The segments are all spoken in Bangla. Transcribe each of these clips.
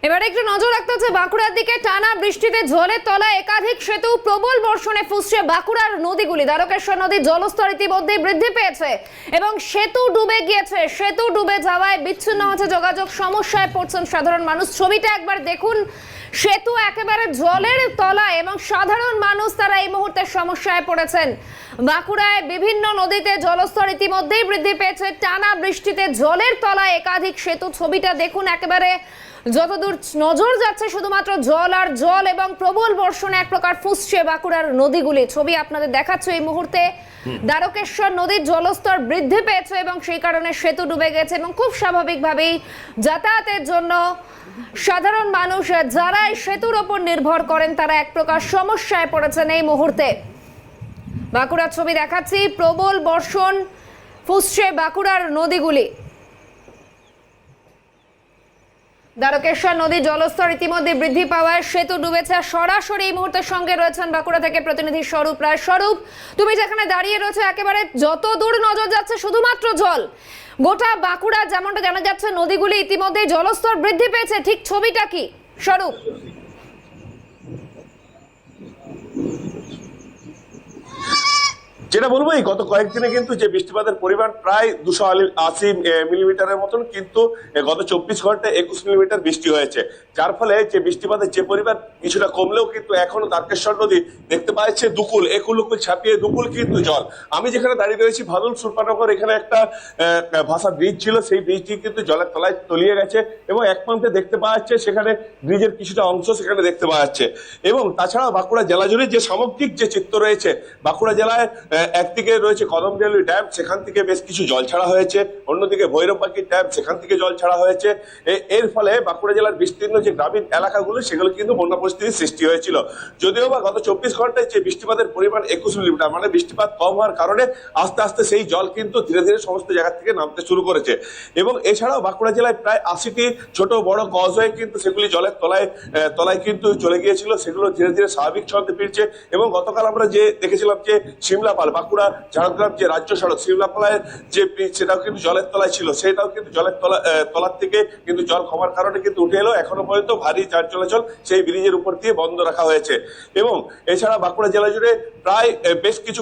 এবারে একটু নজর রাখতে হচ্ছে বাঁকুড়ার দিকে। টানা বৃষ্টিতে জলের তলায় একাধিক সেতু, প্রবল বর্ষণে ফুসছে বাঁকুড়ার নদীগুলি। দ্বারকেশ্বর নদীর জলস্তর ইতিমধ্যেই বৃদ্ধি পেয়েছে এবং সেতু ডুবে গিয়েছে। সেতু ডুবে যাওয়ায় বিচ্ছিন্ন হচ্ছে যোগাযোগ, সমস্যায় পড়ছেন সাধারণ মানুষ। ছবিটা একবার দেখুন, সেতু একেবারে জলের তলায় এবং সাধারণ মানুষ তারা এই মুহূর্তে সমস্যায় পড়েছেন। বাঁকুড়ায় বিভিন্ন নদীতে জলস্তর ইতিমধ্যেই বৃদ্ধি পেয়েছে। টানা বৃষ্টিতে জলের তলায় একাধিক সেতু। ছবিটা দেখুন, একেবারে যতদূর নজর যাচ্ছে শুধুমাত্র জল আর জল এবং প্রবল বর্ষণে এক প্রকার ফুসছে বাঁকুড়ার নদীগুলি। ছবি আপনাদের দেখাচ্ছে এই মুহূর্তে। দ্বারকেশ্বর নদীর জলস্তর বৃদ্ধি পেয়েছে এবং সেই কারণে সেতু ডুবে গেছে এবং খুব স্বাভাবিকভাবেই যাতায়াতের জন্য সাধারণ মানুষ যারা এই সেতুর ওপর নির্ভর করেন তারা এক প্রকার সমস্যায় পড়েছেন এই মুহূর্তে। বাঁকুড়ার ছবি দেখাচ্ছি, প্রবল বর্ষণ, ফুসছে বাঁকুড়ার নদীগুলি। দ্বারকেশ্বর নদীর জলস্তর ইতিমধ্যে বৃদ্ধি পাওয়ায় সেতু ডুবেছে। সরাসরি এই মুহূর্তে সঙ্গে রয়েছেন বাঁকুড়া থেকে প্রতিনিধি স্বরূপ রায়। স্বরূপ, তুমি যেখানে দাঁড়িয়ে রয়েছে, একেবারে যত দূর নজর যাচ্ছে শুধুমাত্র জল। গোটা বাঁকুড়া যেমনটা জানা যাচ্ছে নদীগুলি ইতিমধ্যে জলস্তর বৃদ্ধি পেয়েছে, ঠিক ছবিটা কি স্বরূপ? যেটা বলবো, এই গত কয়েকদিনে কিন্তু যে বৃষ্টিপাতের পরিমাণ প্রায় 280 মিলিমিটারের মতন, কিন্তু গত 24 ঘন্টায় 21 মিলিমিটার বৃষ্টি হয়েছে। যার ফলে যে বৃষ্টিপাতের যে পরিমাণ কিছুটা কমলেও কিন্তু এখনো দ্বারকেশ্বর নদী দেখতে পাচ্ছে দুকুল, একুল উকুল ছাপিয়ে দুকুল কিন্তু জল। আমি যেখানে দাঁড়িয়ে রয়েছি ভাদুল সুরপানগর, এখানে একটা ভাষা ব্রিজ ছিল, সেই ব্রিজটি কিন্তু জলের তলায় তলিয়ে গেছে এবং এক প্রান্তে দেখতে পাওয়া যাচ্ছে সেখানে ব্রিজের কিছুটা অংশ সেখানে দেখতে পাওয়া যাচ্ছে। এবং তাছাড়া বাঁকুড়া জেলা জুড়ে যে সামগ্রিক যে চিত্র রয়েছে, বাঁকুড়া জেলায় একদিকে রয়েছে কদমদেউলি ড্যাম, সেখান থেকে বেশ কিছু জল ছাড়া হয়েছে, অন্যদিকে ভৈরববাকি ড্যাম, সেখান থেকে জল ছাড়া হয়েছে। এর ফলে বাঁকুড়া জেলার বিস্তীর্ণ যে গ্রামীণ এলাকাগুলো সেগুলো কিন্তু বন্যা পরিস্থিতির সৃষ্টি হয়েছিল। যদিও বা গত 24 ঘন্টায় যে বৃষ্টিপাতের পরিমাণ 21 মিলিমিটার, মানে বৃষ্টিপাত কম হওয়ার কারণে আস্তে আস্তে সেই জল কিন্তু ধীরে ধীরে সমস্ত জায়গা থেকে নামতে শুরু করেছে। এবং এছাড়াও বাঁকুড়া জেলায় প্রায় 80টি ছোট বড় কজওয়ে কিন্তু সেগুলি জলের তলায় কিন্তু চলে গিয়েছিল, সেগুলো ধীরে ধীরে স্বাভাবিক ছন্দে ফিরছে। এবং গতকাল আমরা যে দেখেছিলাম যে সিমলাপাল বাঁকুড়া ঝাড়গ্রাম যে রাজ্য সড়ক সিমলাপালের যে ব্রিজ, সেটাও কিন্তু জলের তলায় ছিল, সেটাও কিন্তু জলের তলার থেকে কিন্তু জল কমার কারণে কিন্তু উঠে এলো। এখনো পর্যন্ত ভারী যান চলাচল সেই ব্রিজের উপর দিয়ে বন্ধ রাখা হয়েছে। এবং এছাড়া বাঁকুড়া জেলা জুড়ে প্রায় বেশ কিছু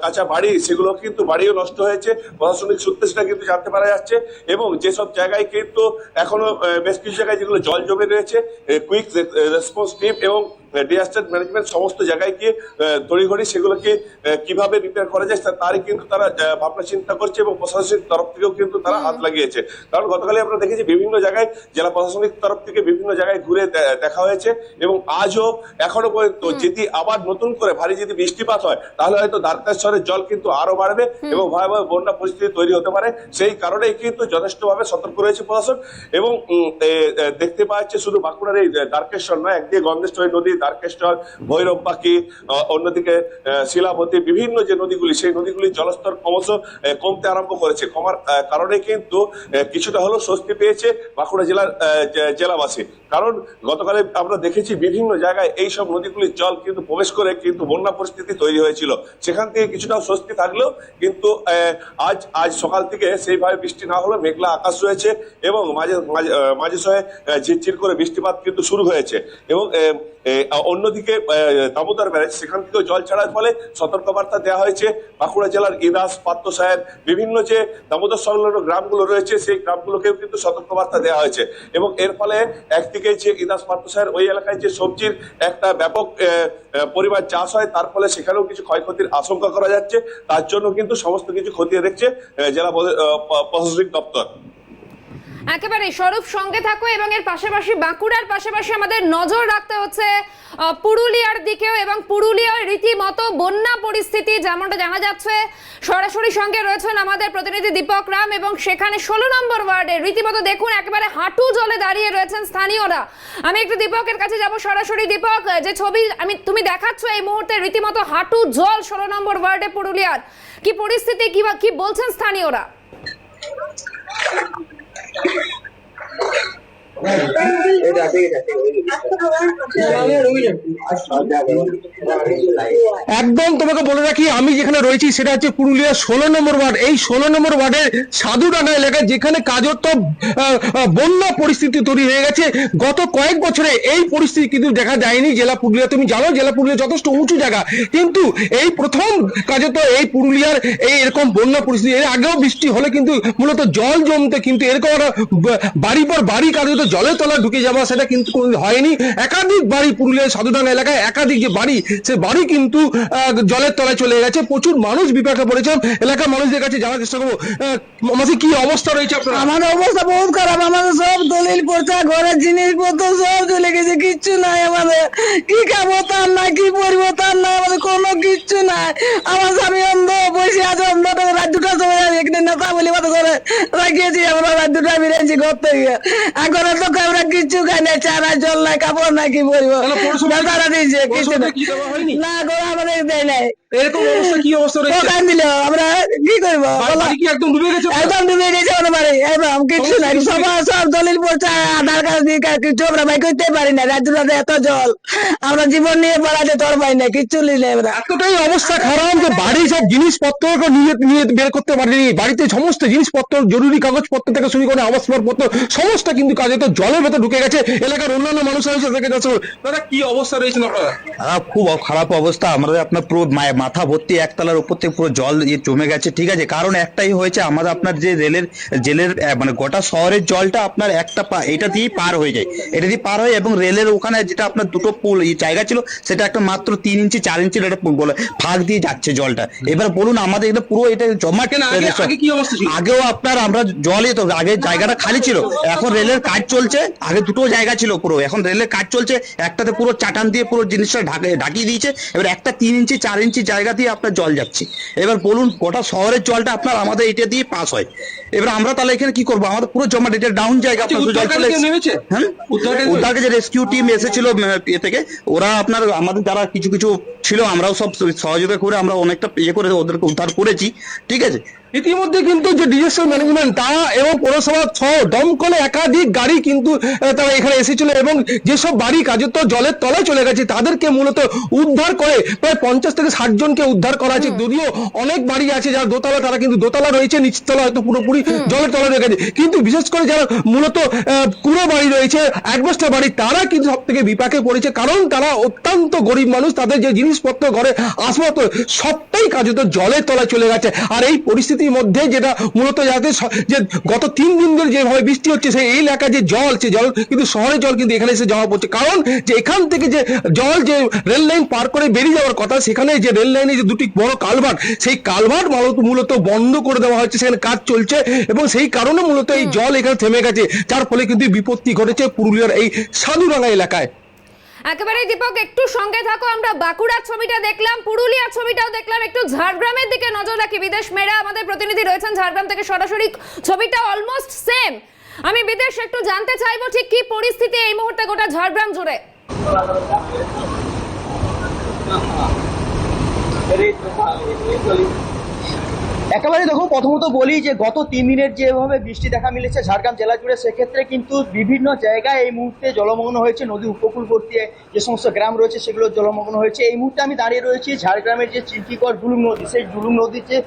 কাঁচা বাড়ি, সেগুলো কিন্তু বাড়িও নষ্ট হয়েছে, প্রশাসনিক সূত্রে সেটা কিন্তু জানতে পারা যাচ্ছে। এবং যেসব জায়গায় কিন্তু এখনো বেশ কিছু জায়গায় যেগুলো জল জমে রয়েছে, কুইক রেসপন্স টিম এবং ডিজাস্টার ম্যানেজমেন্ট সমস্ত জায়গায় গিয়ে তড়িঘড়ি সেগুলোকে কিভাবে রিপেয়ার করা যায় তারই কিন্তু তারা ভাবনা চিন্তা করছে এবং প্রশাসনিক তরফ থেকেও কিন্তু তারা হাত লাগিয়েছে। কারণ গতকালই আমরা দেখেছি বিভিন্ন জায়গায় জেলা প্রশাসনিক তরফ থেকে বিভিন্ন জায়গায় ঘুরে দেখা হয়েছে। এবং আজও এখনো পর্যন্ত যদি আবার নতুন করে ভারী যদি বৃষ্টিপাত হয় তাহলে হয়তো দ্বারকেশ্বরের জল কিন্তু আরো বাড়বে এবং ভয়াবহ বন্যা পরিস্থিতি তৈরি হতে পারে। সেই কারণেই কিন্তু যথেষ্টভাবে সতর্ক রয়েছে প্রশাসন। এবং দেখতে পাওয়া যাচ্ছে শুধু বাঁকুড়ার এই দ্বারকেশ্বর নয়, একদিকে গন্ধেশ্বরী নদী, দ্বারকেশ্বর, ভৈরববাকি, অন্যদিকে শিলাবতী, বিভিন্ন যে নদীগুলি সেই নদীগুলির জলস্তর ক্রমশ কমতে আরম্ভ করেছে। কমার কারণে কিন্তু কিছুটা হলেও স্বস্তি পেয়েছে বাঁকুড়া জেলার জেলাবাসী। কারণ গতকালে আমরা দেখেছি বিভিন্ন জায়গায় এই সব নদীগুলির জল কিন্তু প্রবেশ করে কিন্তু বন্যা পরিস্থিতি তৈরি হয়েছিল। সেখান থেকে কিছুটা স্বস্তি থাকলেও কিন্তু আজ সকাল থেকে সেইভাবে বৃষ্টি না হলেও মেঘলা আকাশ রয়েছে এবং মাঝে সময়ে ঝিরঝির করে বৃষ্টিপাত কিন্তু শুরু হয়েছে। এবং অন্যদিকে দামোদর ব্যারেজ, সেখান থেকেও জল ছাড়ার ফলে সতর্কবার্তা দেওয়া হয়েছে। বাঁকুড়া জেলার ইদাস, পাত্রসাহের বিভিন্ন যে দামোদর সংলগ্ন গ্রামগুলো রয়েছে সেই গ্রামগুলোকেও কিন্তু সতর্কবার্তা দেওয়া হয়েছে। এবং এর ফলে একদিকে যে ইদাস পাত্রসাহের ওই এলাকায় যে সবজির একটা ব্যাপক পরিমাণ চাষ হয়, তার ফলে সেখানেও কিছু ক্ষয়ক্ষতির আশঙ্কা করা যাচ্ছে। তার জন্য কিন্তু সমস্ত কিছু খতিয়ে দেখছে জেলা প্রশাসনিক দপ্তর। একেবারে স্বরূপ, সঙ্গে থাকো এবং এর পাশাপাশি বাঁকুড়ার পাশাপাশি আমাদের নজর রাখতে হচ্ছে পুরুলিয়ার দিকেও। এবং পুরুলিয়ার রীতিমতো বন্যা পরিস্থিতি যেমনটা জানা যাচ্ছে। সরাসরি সঙ্গে রয়েছেন আমাদের প্রতিনিধি দীপক রাম এবং সেখানে 16 নম্বর ওয়ার্ডে রীতিমতো দেখুন একেবারে হাঁটু জলে দাঁড়িয়ে রয়েছেন স্থানীয়রা। আমি একটু দীপকের কাছে যাব সরাসরি। দীপক, যে ছবি তুমি দেখাচ্ছ এই মুহূর্তে রীতিমতো হাঁটু জল 16 নম্বর ওয়ার্ডে পুরুলিয়ার, কি পরিস্থিতি, কি বলছেন স্থানীয়রা? একদম তোমাকে বলে রাখি, আমি যেখানে রয়েছি সেটা হচ্ছে পুরুলিয়া 16 নম্বর ওয়ার্ড। এই 16 নম্বর ওয়ার্ডের সাধুডাঙ্গা এলাকায়, যেখানে কার্যত বন্যা পরিস্থিতি তৈরি হয়ে গেছে। গত কয়েক বছরে এই পরিস্থিতি কিন্তু দেখা যায়নি জেলা পুরুলিয়া। তুমি জানো জেলা পুরুলিয়া যথেষ্ট উঁচু জায়গা, কিন্তু এই প্রথম কার্যত এই পুরুলিয়ার এই এরকম বন্যা পরিস্থিতি। এর আগেও বৃষ্টি হলে কিন্তু মূলত জল জমতে কিন্তু এরকম একটা বাড়ি পর বাড়ি কার্যত জলের তলায় ঢুকে যাওয়া, সেটা কিন্তু কোনোদিন হয়নি। একাধিক বাড়ি পুরুলিয়ার সাধুডাঙ্গা এলাকায় একাধিক যে বাড়ি, সে বাড়ি কিন্তু জলের তলায় চলে গেছে। প্রচুর মানুষ বিপাকে পড়েছে। এলাকার মানুষদের কাছে জানার চেষ্টা করবো, মাসি কি অবস্থা রয়েছে আপনার? আমাদের অবস্থা বহুত খারাপ। আমাদের সব দলিল পড়ছে, ঘরের জিনিসপত্র সব চলে গেছে, কিচ্ছু নাই আমাদের। কি খাবো তার নাই, কি পড়বো তার নাই, আমাদের কোনো কিচ্ছু নাই। আমার স্বামী অন্ধ, বসে আছে অন্ধ। রাত 2টার সময় একদিন নেতা বলি মতো করে রাখিয়েছি, আমরা রাত 2টায় বেরিয়েছি ঘর থেকে। এখন তো আমরা কিচ্ছু খাই নাই, চারা জল নাই, কাপড় নাই, কি বলবো। নেতারা দিয়েছে কিছু না, না করে আমাদের দেয় নাই। এরকম অবস্থা, কি অবস্থা রয়েছে? দোকান দিল, আমরা কি করবো বলো? বাড়ি কি একদম ডুবে গেছে? একদম ডুবে গেছে আমার বাড়ি, একদম কিচ্ছু নাই। সব দলিল পড়ছে, আধার কার্ড দিয়ে কিছু আমরা ভাই করতে পারি না। রাজ্য এত জল, আমরা জীবন নিয়ে পড়াতে তোর পাই না, কিচ্ছু নিলে আমরা। এতটাই অবস্থা খারাপ যে বাড়ির সব জিনিসপত্র নিয়ে নিয়ে বের করতে পারিনি। বাড়িতে সমস্ত জিনিসপত্র, জরুরি কাগজপত্র থেকে শুরু করে আবাসপত্র সমস্ত কিন্তু কার্যত জলের ভেতর ঢুকে গেছে। এলাকার অন্যান্য মানুষ রয়েছে থেকে যাচ্ছে। দাদা কি অবস্থা রয়েছে আপনারা? খুব খারাপ অবস্থা আমাদের। আপনার পুরো মাথা ভর্তি, একতলার উপর থেকে পুরো জল জমে গেছে। ঠিক আছে, কারণ একটাই হয়েছে, আমাদের আপনার যে জেলের মানে গোটা শহরের জলটা আপনার একটা এটা দিয়েই পার হয়ে যায়, এটা দিয়ে পার হয়। এবং রেলের ওখানে যেটা আপনার দুটো পুল জায়গা ছিল, সেটা একটা মাত্র 3 ইঞ্চি 4 ইঞ্চির একটা ফাঁক দিয়ে যাচ্ছে জলটা। এবার বলুন আমাদের এটা পুরো এটা জমা কেন? আগেও আপনার আমরা জলে তো আগে জায়গাটা খালি ছিল, এখন রেলের কাজ চলছে। আগে দুটো জায়গা ছিল পুরো, এখন রেলের কাজ চলছে। একটাতে পুরো চাটান দিয়ে পুরো জিনিসটা ঢাকিয়ে দিয়েছে। এবার একটা 3 ইঞ্চি 4 ইঞ্চি জায়গা দিয়ে আপনার জল যাচ্ছে। এবার বলুন গোটা শহরের জলটা আপনার আমাদের এটা দিয়ে পাস হয়। এবার আমরা তাহলে এখানে কি করবো? আমাদের পুরো জমা এটা ডাউন জায়গা। হ্যাঁ, উদ্ধারকে যে রেস্কিউ টিম এসেছিল এ থেকে, ওরা আপনার আমাদের যারা কিছু কিছু ছিল, আমরাও সব সহযোগিতা করে আমরা অনেকটা করে ওদেরকে উদ্ধার করেছি। ঠিক আছে, ইতিমধ্যে কিন্তু যে ডিজাস্টার ম্যানেজমেন্ট তা এবং পৌরসভা সহ দমকলে একাধিক গাড়ি কিন্তু তারা এখানে এসেছিল, এবং যেসব বাড়ি কার্যত জলের তলায় চলে গেছে তাদেরকে মূলত উদ্ধার করে প্রায় 50 থেকে 60 জনকে উদ্ধার করা আছে। যদিও অনেক বাড়ি আছে যারা দোতলা, তারা কিন্তু দোতলা রয়েছে, নিচতলা হয়তো পুরোপুরি জলের তলায় রয়ে গেছে। কিন্তু বিশেষ করে যারা মূলত কুড়ো বাড়ি রয়েছে, অ্যাডবেস্টার বাড়ি, তারা কিন্তু সব থেকে বিপাকে পড়েছে। কারণ তারা অত্যন্ত গরিব মানুষ, তাদের যে জিনিসপত্র ঘরে আসবাবপত্র সবটাই কার্যত জলের তলায় চলে গেছে। আর এই পরিস্থিতির মধ্যে যেটা মূলত যাতে যে গত 3 দিন ধরে যেভাবে বৃষ্টি হচ্ছে, সেই এই এলাকায় যে জল, সে জল কিন্তু শহরের জল কিন্তু এখানে এসে জমা পড়ছে। কারণ যে এখান থেকে যে জল যে রেল লাইন পার করে বেরিয়ে যাওয়ার কথা, সেখানে যে রেল লাইনে যে দুটি বড় কালভার্ট, সেই কালভার্ট মূলত বন্ধ করে দেওয়া হচ্ছে, সেখানে কাজ চলছে, এবং সেই কারণে মূলত এই জল এখানে থেমে গেছে, যার ফলে কিন্তু বিপত্তি ঘটেছে পুরুলিয়ার এই সাধুডাঙ্গা এলাকায়। একেবারে দীপক, একটু সঙ্গে থাকো। আমরা বাঁকুড়ার ছবিটা দেখলাম, পুরুলিয়ার ছবিটাও দেখলাম, একটু ঝাড়গ্রামের দিকে নজর রাখি। বিদেশ মেরা আমাদের প্রতিনিধি রয়েছেন ঝাড়গ্রাম থেকে সরাসরি, ছবিটা অলমোস্ট সেম। আমি বিদেশ একটু জানতে চাইবো ঠিক কি পরিস্থিতি এই মুহূর্তে গোটা ঝাড়গ্রাম জুড়ে। একেবারে দেখো, প্রথমত বলি যে গত 3 দিনের যেভাবে বৃষ্টি দেখা মিলেছে ঝাড়গ্রাম জেলা জুড়ে, সেক্ষেত্রে কিন্তু বিভিন্ন জায়গায় এই মুহূর্তে জলমগ্ন হয়েছে। নদী উপকূলবর্তী যে সমস্ত গ্রাম রয়েছে সেগুলো জলমগ্ন হয়েছে। এই মুহূর্তে আমি দাঁড়িয়ে রয়েছি ঝাড়গ্রামের যে চিল্কিগড় জুলুং নদী, সেই জুলুং নদীর যে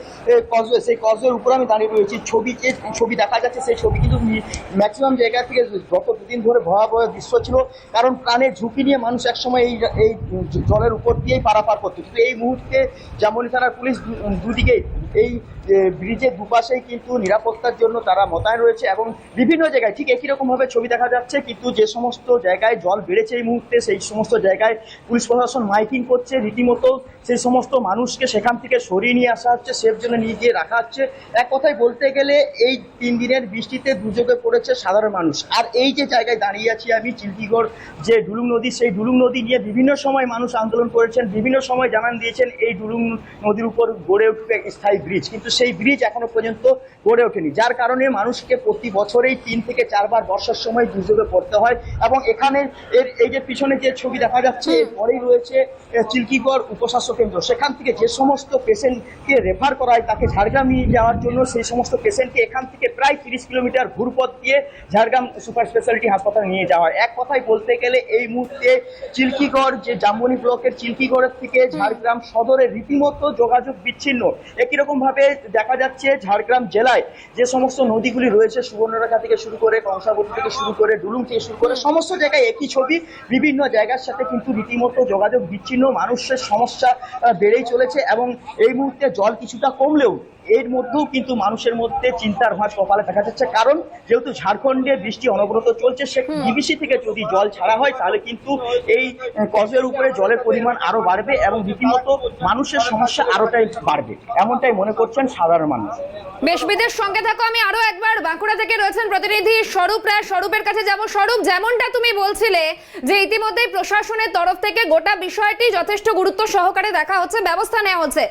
কজওয়ে, সেই কজওয়ের উপরে আমি দাঁড়িয়ে রয়েছি। ছবি দেখা যাচ্ছে, সেই ছবি কিন্তু ম্যাক্সিমাম জায়গা থেকে গত 2 দিন ধরে ভয়াবহ দৃশ্য ছিল। কারণ প্রাণের ঝুঁকি নিয়ে মানুষ একসময় এই জলের উপর দিয়েই পারাপার করতো। কিন্তু এই মুহূর্তে জামুলি থানার পুলিশ দুদিকেই এই ব্রিজের দুপাশেই কিন্তু নিরাপত্তার জন্য তারা মোতায়েন রয়েছে, এবং বিভিন্ন জায়গায় ঠিক একই রকমভাবে ছবি দেখা যাচ্ছে। কিন্তু যে সমস্ত জায়গায় জল বেড়েছে এই মুহূর্তে, সেই সমস্ত জায়গায় পুলিশ প্রশাসন মাইকিং করছে রীতিমতো। সেই সমস্ত মানুষকে সেখান থেকে সরিয়ে নিয়ে আসা হচ্ছে, সেফ জোনে নিয়ে গিয়ে রাখা হচ্ছে। এক কথায় বলতে গেলে এই 3 দিনের বৃষ্টিতে দুর্যোগে পড়েছে সাধারণ মানুষ। আর এই যে জায়গায় দাঁড়িয়ে আছি আমি, চিল্কিগড় যে ডুলুং নদী, সেই ডুলুং নদী নিয়ে বিভিন্ন সময় মানুষ আন্দোলন করেছেন, বিভিন্ন সময় জানান দিয়েছেন এই ডুলুং নদীর উপর গড়ে উঠবে স্থায়ী ব্রিজ, কিন্তু সেই ব্রিজ এখনো পর্যন্ত গড়ে ওঠেনি, যার কারণে মানুষকে প্রতি বছরেই 3 থেকে 4 বার বর্ষার সময় দুর্যোগে পড়তে হয়। এবং এখানে এই যে পিছনে যে ছবি দেখা যাচ্ছে, পরেই রয়েছে চিল্কিগড় উপস্বাস্থ্য কেন্দ্র। সেখান থেকে যে সমস্ত পেশেন্টকে রেফার করা হয় তাকে ঝাড়গ্রাম নিয়ে যাওয়ার জন্য, সেই সমস্ত পেশেন্টকে এখান থেকে প্রায় 30 কিলোমিটার ঘুরপথ দিয়ে ঝাড়গ্রাম সুপার স্পেশালিটি হাসপাতালে নিয়ে যাওয়া হয়। এক কথায় বলতে গেলে এই মুহূর্তে চিল্কিগড়, যে জামবনি ব্লকের চিল্কিগড়ের থেকে ঝাড়গ্রাম সদরে রীতিমতো যোগাযোগ বিচ্ছিন্ন। একই রকম ভাবে দেখা যাচ্ছে ঝাড়গ্রাম জেলায় যে সমস্ত নদীগুলি রয়েছে, সুবর্ণরেখা থেকে শুরু করে, কংসাবতী থেকে শুরু করে, ডুলুং থেকে শুরু করে, সমস্ত জায়গায় একই ছবি। বিভিন্ন জায়গার সাথে কিন্তু রীতিমতো যোগাযোগ বিচ্ছিন্ন, মানুষের সমস্যা বেড়েই চলেছে। এবং এই মুহূর্তে জল কিছুটা কমলেও এর মধ্যেও কিন্তু মানুষের মধ্যে চিন্তার ভাঁজ কপালে দেখা যাচ্ছে, কারণ যেহেতু ঝাড়খণ্ডে বৃষ্টি অনবরত চলছে, সে ডিবিসি থেকে যদি জল ছাড়া হয় তাহলে কিন্তু এই কজের উপরে জলের পরিমাণ আরো বাড়বে এবং রীতিমতো মানুষের সমস্যা আরোটাই বাড়বে, এমনটাই মনে করছেন সাধারণ মানুষ। বেশ, বিদের সঙ্গে থাকো। আমি আরো একবার বাঁকুড়া থেকে রয়েছেন প্রতিনিধি স্বরূপ রায়, স্বরূপের কাছে যাব। স্বরূপ, যেমনটা তুমি বলছিলে যে ইতিমধ্যেই প্রশাসনের তরফ থেকে গোটা বিষয়টি যথেষ্ট গুরুত্ব সহকারে দেখা হচ্ছে, ব্যবস্থা নেওয়া হচ্ছে।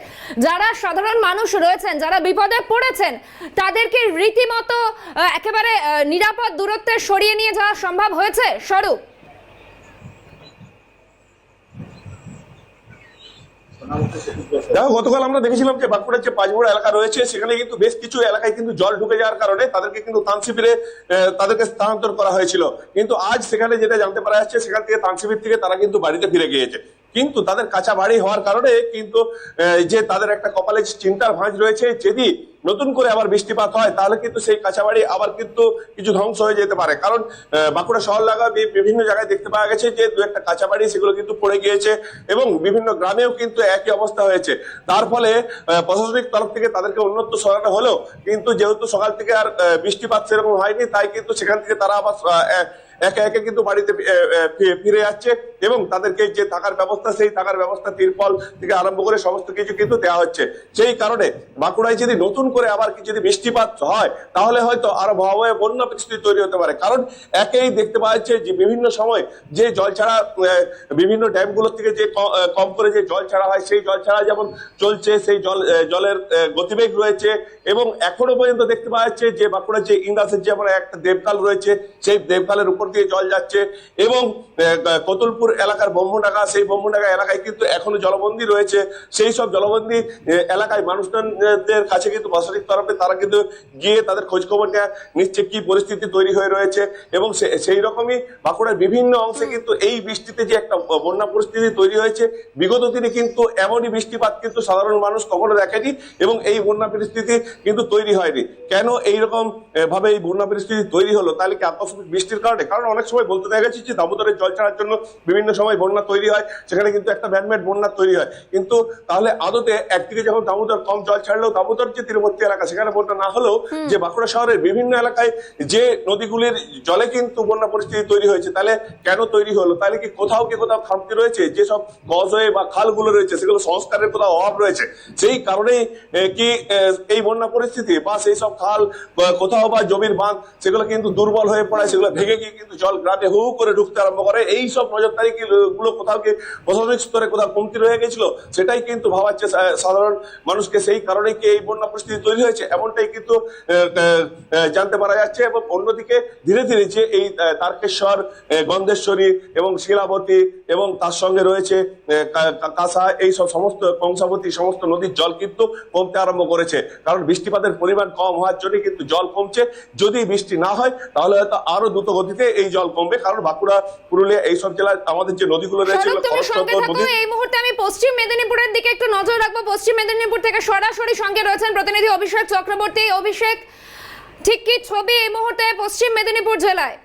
যারা সাধারণ মানুষ রয়েছেন, যারা বিপদে পড়েছেন, তাদেরকে রীতিমতো একেবারে নিরাপদ দূরত্বে সরিয়ে নিয়ে যাওয়া সম্ভব হয়েছে। স্বরূপ, দেখো, গতকাল আমরা দেখেছিলাম যে বাঁকুড়ার যে পাঁচমোড়া এলাকা রয়েছে সেখানে কিন্তু বেশ কিছু এলাকায় কিন্তু জল ঢুকে যাওয়ার কারণে তাদেরকে কিন্তু তানশিবিরে তাদেরকে স্থানান্তর করা হয়েছিল। কিন্তু আজ সেখানে যেটা জানতে পারা যাচ্ছে, সেখান থেকে তানশিবির থেকে তারা কিন্তু বাড়িতে ফিরে গিয়েছে। কিন্তু তাদের কাঁচা বাড়ি হওয়ার কারণে কিন্তু যে তাদের একটা কপালে চিন্তার ভাঁজ রয়েছে, যদি নতুন করে আবার বৃষ্টিপাত হয় তাহলে কিন্তু সেই কাঁচা বাড়ি আবার কিন্তু কিছু ধ্বংস হয়ে যেতে পারে। কারণ বাঁকুড়া শহর লাগা বিভিন্ন জায়গায় দেখতে পাওয়া গেছে যে দু একটা কাঁচা বাড়ি সেগুলো কিন্তু পড়ে গিয়েছে এবং বিভিন্ন গ্রামেও কিন্তু একই অবস্থা হয়েছে। তার ফলে প্রশাসনিক তরফ থেকে তাদেরকে অন্যত্র সরানো হলেও কিন্তু যেহেতু সকাল থেকে আর বৃষ্টিপাত সেরকম হয়নি, তাই কিন্তু সেখান থেকে তারা আবার একে একে কিন্তু বাড়িতে ফিরে যাচ্ছে এবং তাদেরকে যে থাকার ব্যবস্থা, সেই থাকার ব্যবস্থা তিরপল থেকে আরম্ভ করে সমস্ত কিছু কিন্তু দেওয়া হচ্ছে। সেই কারণে বাঁকুড়ায় যদি নতুন করে আবার যদি বৃষ্টিপাত হয় তাহলে হয়তো আরো ভয়াবহ বন্যা পরিস্থিতি তৈরি হতে পারে। কারণ একেই দেখতে পাওয়া যাচ্ছে যে বিভিন্ন সময় যে জল ছাড়া বিভিন্ন ড্যামগুলোর থেকে যে কম করে যে জল ছাড়া হয়, সেই জল ছাড়া যেমন চলছে, সেই জলের গতিবেগ রয়েছে। এবং এখনো পর্যন্ত দেখতে পাওয়া যাচ্ছে যে বাঁকুড়ার যে ইন্দাসের যেমন একটা দেবকাল রয়েছে, সেই দেবকালের উপর দিয়ে জল যাচ্ছে এবং কতুলপুর এলাকার ব্রহ্মডাঙ্গা, সেই ব্রহ্মডাঙ্গা এলাকায় কিন্তু এখনো জলবন্দী রয়েছে। সেই সব জলবন্দী এলাকায় মানুষজনদের কাছে কিন্তু প্রশাসনিক তরফে তারা কিন্তু গিয়ে তাদের খোঁজ খবর নেওয়া নিচ্ছে কি পরিস্থিতি তৈরি হয়ে রয়েছে। এবং সেই রকমই বাঁকুড়ার বিভিন্ন অংশে কিন্তু এই বৃষ্টিতে যে একটা বন্যা পরিস্থিতি তৈরি হয়েছে, বিগত দিনে কিন্তু এমনই বৃষ্টিপাত কিন্তু সাধারণ মানুষ কখনো দেখেনি এবং এই বন্যা পরিস্থিতি কিন্তু তৈরি হয়নি। কেন এইরকম ভাবে এই বন্যা পরিস্থিতি তৈরি হলো? তাহলে কি আকস্মিক বৃষ্টির কারণে? কারণ অনেক সময় বলতে দেখা গেছে যে দামোদরের জল ছাড়ার জন্য বিভিন্ন সময় বন্যা তৈরি হয়, সেখানে কিন্তু একটা ম্যানমেড বন্যা তৈরি হয়। কিন্তু তাহলে আদতে একদিকে যখন দামোদর কম জল ছাড়লেও দামোদর যে তীরবর্তী এলাকা সেখানে বন্যা না হলেও যে বাঁকুড়া শহরের বিভিন্ন এলাকায় যে নদীগুলির জলে কিন্তু বন্যা পরিস্থিতি তৈরি হয়েছে, তাহলে কেন তৈরি হলো? তাহলে কি কোথাও খামতি রয়েছে? যেসব কজওয়ে বা খালগুলো রয়েছে সেগুলো সংস্কারের কোথাও অভাব রয়েছে, সেই কারণেই কি এই বন্যা পরিস্থিতি? বা সেই সব খাল কোথাও বা জমির বাঁধ সেগুলো কিন্তু দুর্বল হয়ে পড়ে, সেগুলো ভেঙে গিয়ে কিন্তু জল গ্রামে হু করে ঢুকতে আরম্ভ করে। এই সব নজরদারি গুলো কোথাও কি প্রশাসনিক স্তরে কোথাও কমতি রয়ে গেছিল? সেটাই কিন্তু ভাবাচ্ছে সাধারণ মানুষকে। সেই কারণেই কি এই বন্যা পরিস্থিতি তৈরি হয়েছে, এমনটাই কিন্তু জানতে পারা যাচ্ছে। এবং অন্যদিকে ধীরে ধীরে যে এই তারকেশ্বর, গন্ধেশ্বরী এবং শিলাবতী এবং তার সঙ্গে রয়েছে কাঁসা, এই সব সমস্ত কংসাবতী সমস্ত নদীর জল কিন্তু কমতে আরম্ভ করেছে। কারণ বৃষ্টিপাতের পরিমাণ কম হওয়ার জন্য কিন্তু জল কমছে। যদি বৃষ্টি না হয় তাহলে হয়তো আরো দ্রুত গতিতে এই জল কমবে। কারণ বাঁকুড়া, পুরুলিয়া এইসব জেলায় আমাদের যে নদীগুলো রয়েছে, এই মুহূর্তে আমি পশ্চিম মেদিনীপুরের দিকে একটু নজর রাখবো। পশ্চিম মেদিনীপুর থেকে সরাসরি সঙ্গে রয়েছেন প্রতিনিধি অভিষেক চক্রবর্তী। অভিষেক, ঠিক কি ছবি এই মুহূর্তে পশ্চিম মেদিনীপুর জেলায়?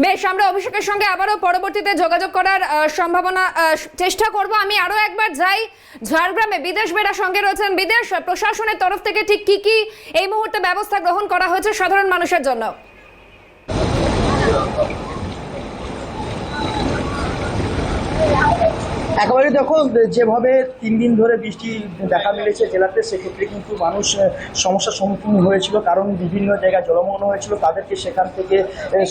বেশ, আমরা অভিষেকের সঙ্গে আবারও পরবর্তীতে যোগাযোগ করার সম্ভাবনা চেষ্টা করব। আমি আরো একবার যাই ঝাড়গ্রামে। বিদেশ বেড়া সঙ্গে রয়েছেন। বিদেশ, প্রশাসনের তরফ থেকে ঠিক কি কি এই মুহূর্তে ব্যবস্থা গ্রহণ করা হয়েছে সাধারণ মানুষের জন্য? একেবারে দেখো, যেভাবে 3 দিন ধরে বৃষ্টি দেখা মিলেছে জেলাতে, সেক্ষেত্রে কিন্তু মানুষ সমস্যার সম্মুখীন হয়েছিল। কারণ বিভিন্ন জায়গায় জলমগ্ন হয়েছিল, তাদেরকে সেখান থেকে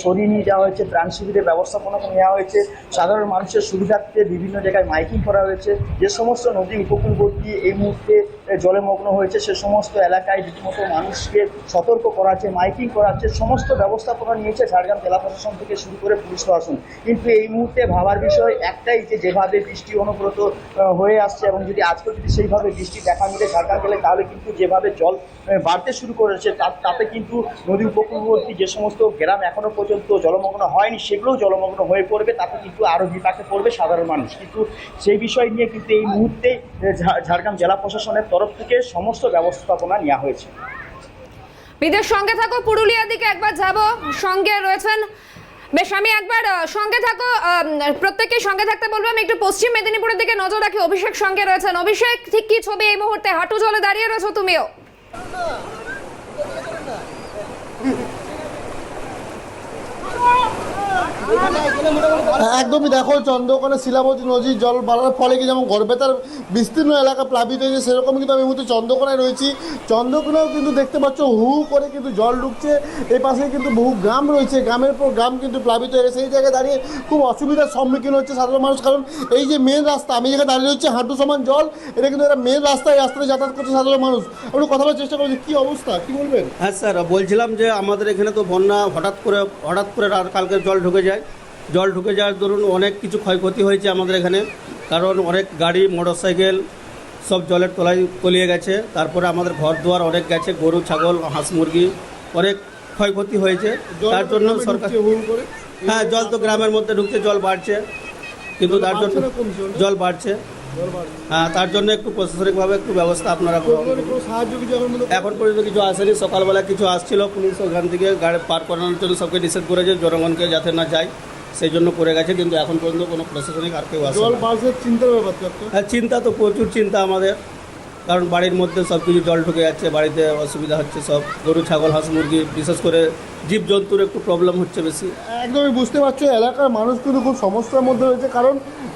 সরিয়ে নিয়ে যাওয়া হয়েছে, ত্রাণ শিবিরের ব্যবস্থাপনা নেওয়া হয়েছে। সাধারণ মানুষের সুবিধার্থে বিভিন্ন জায়গায় মাইকিং করা হয়েছে। যে সমস্ত নদী উপকূলবর্তী এই মুহূর্তে জলমগ্ন হয়েছে সে সমস্ত এলাকায় রীতিমতো মানুষকে সতর্ক করা হচ্ছে, মাইকিং করা হচ্ছে, সমস্ত ব্যবস্থাপনা নিয়েছে ঝাড়গ্রাম জেলা প্রশাসন থেকে শুরু করে পুলিশ প্রশাসন। কিন্তু এই মুহূর্তে ভাবার বিষয় একটাই, যে যেভাবে বৃষ্টি অনুব্রত হয়ে আসছে এবং যদি আজকে যদি সেইভাবে বৃষ্টি দেখা মিলে ঝাড়গ্রাম জেলায়, তাহলে কিন্তু যেভাবে জল বাড়তে শুরু করেছে তাতে কিন্তু নদী উপকূলবর্তী যে সমস্ত গ্রাম এখনো পর্যন্ত জলমগ্ন হয়নি সেগুলোও জলমগ্ন হয়ে পড়বে, তাতে কিন্তু আরও বিপাকে পড়বে সাধারণ মানুষ। কিন্তু সেই বিষয় নিয়ে কিন্তু এই মুহূর্তে ঝাড়গ্রাম জেলা প্রশাসনের তরফ থেকে সমস্ত ব্যবস্থাপনা নেওয়া হয়েছে। বিদের সঙ্গে থাকো, পুরুলিয়ার দিকে একবার যাব, সঙ্গে রয়েছেন বেশ, আমি একবার সঙ্গে থাকো, প্রত্যেককে সঙ্গে থাকতে বলবো। আমি একটু পশ্চিম মেদিনীপুরের দিকে নজর রাখি, অভিষেক সঙ্গে রয়েছেন। অভিষেক, ঠিক কি ছবি এই মুহূর্তে? হাঁটু জলে দাঁড়িয়ে রয়েছো তুমিও। একদমই দেখো, চন্দ্রকোনা শিলাবতী নদীর জল বাড়ার ফলে কি যেমন গড়বেতার বিস্তীর্ণ এলাকা প্লাবিত হয়েছে, সেরকম কিন্তু আমি এই মুহূর্তে চন্দ্রকোনায় রয়েছি। চন্দ্রকোনাও কিন্তু দেখতে পাচ্ছ হু করে কিন্তু জল ঢুকছে। এই পাশে কিন্তু বহু গ্রাম রয়েছে, গ্রামের পর গ্রাম কিন্তু প্লাবিত হয়ে গেছে। এই জায়গায় দাঁড়িয়ে খুব অসুবিধার সম্মুখীন হচ্ছে সাধারণ মানুষ, কারণ এই যে মেন রাস্তা, আমি যেখানে দাঁড়িয়ে রয়েছে হাঁটু সমান জল, এটা কিন্তু একটা মেন রাস্তা, এই রাস্তায় যাতায়াত করছে সাধারণ মানুষ। একটু কথা বলার চেষ্টা করছি, কী অবস্থা, কী বলবেন? হ্যাঁ স্যার, বলছিলাম যে আমাদের এখানে তো বন্যা হঠাৎ করে কালকে জল ঢুকে যাওয়ার দরুন অনেক কিছু ক্ষয়ক্ষতি হয়েছে আমাদের এখানে, কারণ অনেক গাড়ি মোটরসাইকেল সব জলের তলায় তলিয়ে গেছে। তারপরে আমাদের ঘর দুয়ার অনেক গেছে, গরু ছাগল হাঁস মুরগি অনেক ক্ষয়ক্ষতি হয়েছে। তার জন্য সরকার, হ্যাঁ জল তো গ্রামের মধ্যে ঢুকছে, জল বাড়ছে, কিন্তু তার জন্য জল বাড়ছে, হ্যাঁ তার জন্য একটু প্রশাসনিকভাবে একটু ব্যবস্থা আপনারা এখন পর্যন্ত কিছু আসেনি। সকালবেলা কিছু আসছিল পুলিশ, ওখান থেকে গাড়ি পার করানোর জন্য সবকে নিষেধ করেছে, জনগণকে যাতে না যায় সেই জন্য করে গেছে, কিন্তু এখন পর্যন্ত কোনো প্রশাসনিক আর কেউ আসে। হ্যাঁ চিন্তা তো প্রচুর চিন্তা আমাদের, কারণ বাড়ির মধ্যে সব কিছু জল ঢুকে যাচ্ছে, বাড়িতে অসুবিধা হচ্ছে, সব গরু ছাগল হাঁস মুরগি, বিশেষ করে জীবজন্তুর একটু প্রবলেম হচ্ছে বেশি। একদমই বুঝতে পারছো, এলাকার মানুষ কিন্তু খুব সমস্যার মধ্যে রয়েছে, কারণ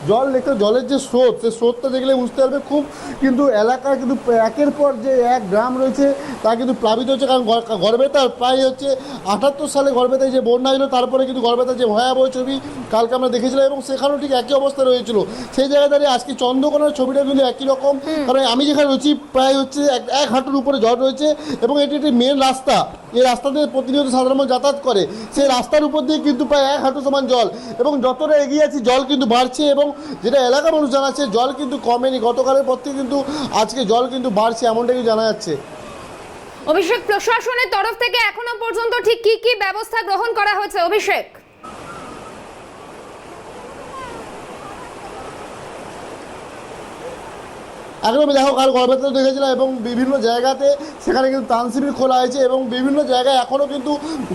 জল দেখতে, জলের যে স্রোত, সেই স্রোতটা দেখলে বুঝতে পারবে খুব, কিন্তু এলাকায় কিন্তু একের পর যে এক গ্রাম রয়েছে তা কিন্তু প্লাবিত হচ্ছে। কারণ গড়বেতার প্রায় হচ্ছে 78 সালে গড়বেতায় যে বন্যা হলো, তারপরে কিন্তু গড়বেতার যে ভয়াবহ ছবি কালকে আমরা দেখেছিলাম, এবং সেখানেও ঠিক একই অবস্থা রয়েছিল। সেই জায়গায় দাঁড়িয়ে আজকে চন্দ্রকোনার ছবিটা কিন্তু একই রকম, কারণ আমি যেখানে রয়েছি প্রায় হচ্ছে এক হাঁটুর উপরে জল রয়েছে, এবং এটি একটি মেন রাস্তা, এই রাস্তাতে প্রতিনিয়ত সাধারণ মানুষ যাতায়াত করে, সেই রাস্তার উপর দিয়ে কিন্তু প্রায় এক হাঁটু সমান জল, এবং যতটা এগিয়ে আছি জল কিন্তু বাড়ছে, এবং যেটা এলাকার মানুষ জানাচ্ছে জল কিন্তু কমেনি, গতকালের পর থেকে কিন্তু আজকে জল কিন্তু বাড়ছে, এমনটা কিন্তু জানা যাচ্ছে। অভিষেক, প্রশাসনের তরফ থেকে এখনো পর্যন্ত ঠিক কি কি ব্যবস্থা গ্রহণ করা হয়েছে অভিষেক? একদমই দেখো, কাল গড়বেতাতে দেখেছিলাম, এবং বিভিন্ন জায়গাতে সেখানে কিন্তু ত্রাণ শিবির খোলা হয়েছে, এবং বিভিন্ন জায়গায় এখনও কিন্তু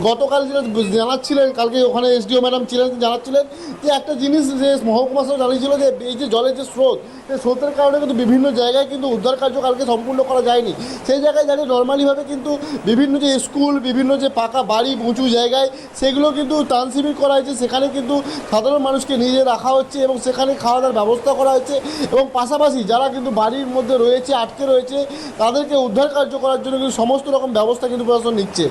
গতকাল যেটা জানাচ্ছিলেন, কালকে ওখানে এসডিও ম্যাডাম ছিলেন, জানাচ্ছিলেন যে একটা জিনিস, যে মহকুমা সহ জানিয়েছিল যে এই যে জলের যে স্রোত, সেই স্রোতের কারণে কিন্তু বিভিন্ন জায়গায় কিন্তু উদ্ধার কার্য কালকে সম্পূর্ণ করা যায়নি। সেই জায়গায় দাঁড়িয়ে নর্মালিভাবে কিন্তু বিভিন্ন যে স্কুল, বিভিন্ন যে পাকা বাড়ি উঁচু জায়গায়, সেগুলো কিন্তু ত্রাণ শিবির করা হয়েছে, সেখানে কিন্তু সাধারণ মানুষকে নিয়ে রাখা হচ্ছে, এবং সেখানে খাওয়া দাওয়ার ব্যবস্থা করা হচ্ছে, এবং পাশাপাশি যারা কিন্তু বাড়ির মধ্যে রয়েছে, আটকে রয়েছে, তাদেরকে উদ্ধার কার্য করার জন্য কিন্তু সমস্ত রকম ব্যবস্থা কিন্তু প্রশাসন নিচ্ছে।